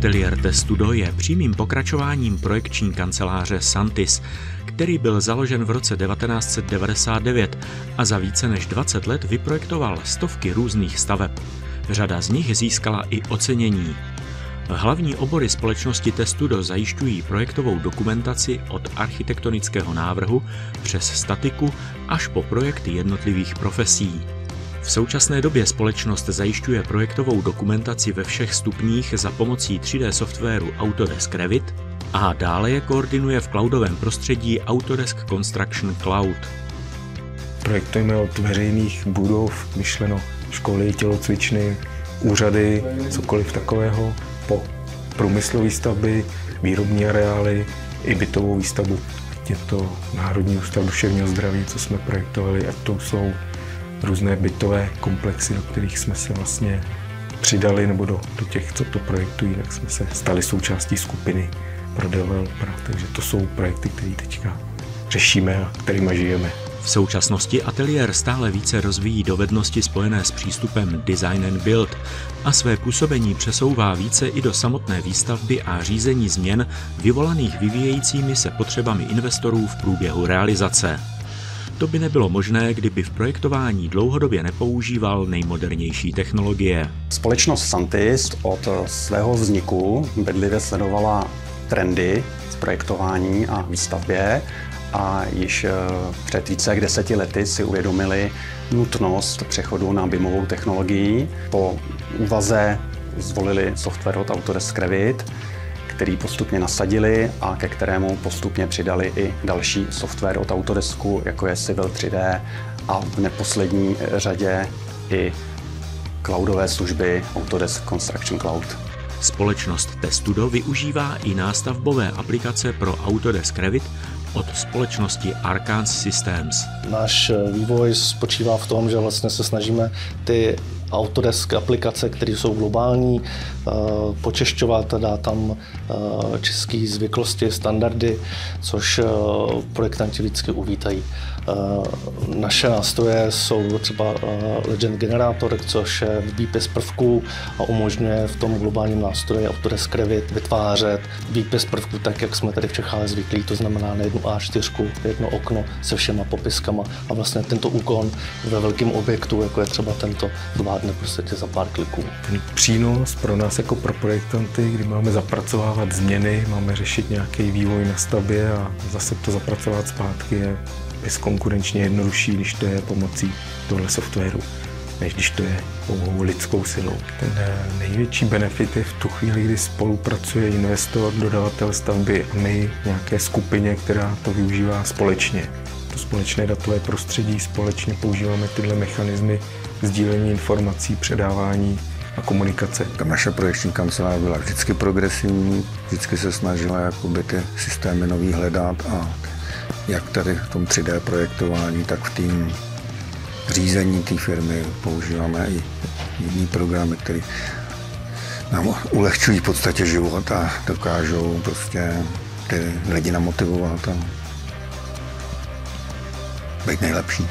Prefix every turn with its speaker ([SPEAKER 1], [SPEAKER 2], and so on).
[SPEAKER 1] Ateliér Testudo je přímým pokračováním projekční kanceláře Santis, který byl založen v roce 1999 a za více než 20 let vyprojektoval stovky různých staveb. Řada z nich získala i ocenění. Hlavní obory společnosti Testudo zajišťují projektovou dokumentaci od architektonického návrhu přes statiku až po projekty jednotlivých profesí. V současné době společnost zajišťuje projektovou dokumentaci ve všech stupních za pomocí 3D softwaru Autodesk Revit a dále je koordinuje v cloudovém prostředí Autodesk Construction Cloud.
[SPEAKER 2] Projektujeme od veřejných budov, myšleno školy, tělocvičny, úřady, cokoliv takového, po průmyslové stavby, výrobní areály i bytovou výstavbu. Je to Národní ústav duševního zdraví, co jsme projektovali, a to jsou různé bytové komplexy, do kterých jsme se vlastně přidali, nebo do těch, co to projektují, tak jsme se stali součástí skupiny pro developera. Takže to jsou projekty, které teďka řešíme a kterými žijeme.
[SPEAKER 1] V současnosti ateliér stále více rozvíjí dovednosti spojené s přístupem Design and Build a své působení přesouvá více i do samotné výstavby a řízení změn vyvolaných vyvíjejícími se potřebami investorů v průběhu realizace. To by nebylo možné, kdyby v projektování dlouhodobě nepoužíval nejmodernější technologie.
[SPEAKER 3] Společnost Santis od svého vzniku bedlivě sledovala trendy v projektování a výstavbě a již před více jak 10 lety si uvědomili nutnost přechodu na BIMovou technologii. Po úvaze zvolili software od Autodesk Revit, který postupně nasadili a ke kterému postupně přidali i další software od Autodesku, jako je Civil 3D a v neposlední řadě i cloudové služby Autodesk Construction Cloud.
[SPEAKER 1] Společnost Testudo využívá i nástavbové aplikace pro Autodesk Revit od společnosti Arcans Systems.
[SPEAKER 4] Náš vývoj spočívá v tom, že vlastně se snažíme ty Autodesk aplikace, které jsou globální, počešťovat, dát tam české zvyklosti, standardy, což projektanti vždycky uvítají. Naše nástroje jsou třeba Legend Generator, což je výpis prvků a umožňuje v tom globálním nástroji Autodesk Revit vytvářet výpis prvků tak, jak jsme tady v Čechách zvyklí, to znamená na jednu A4, jedno okno se všema popiskama a vlastně tento úkon ve velkém objektu, jako je třeba tento, zvládne prostě za pár kliků.
[SPEAKER 2] Ten přínos pro nás jako pro projektanty, kdy máme zapracovávat změny, máme řešit nějaký vývoj na stavbě a zase to zapracovat zpátky, je bezkonkurenčně jednodušší, když to je pomocí tohle softwaru, než když to je pouhou lidskou silou. Ten největší benefit je v tu chvíli, kdy spolupracuje investor, dodavatel stavby a my nějaké skupině, která to využívá společně. To společné datové prostředí, společně používáme tyhle mechanismy sdílení informací, předávání a komunikace.
[SPEAKER 5] Ta naše projekční kancelář byla vždycky progresivní, vždycky se snažila jakoby ty systémy nový hledat a jak tady v tom 3D projektování, tak v tým řízení té firmy používáme i jiný programy, které nám ulehčují v podstatě život a dokážou prostě ty lidi namotivovat a být nejlepší.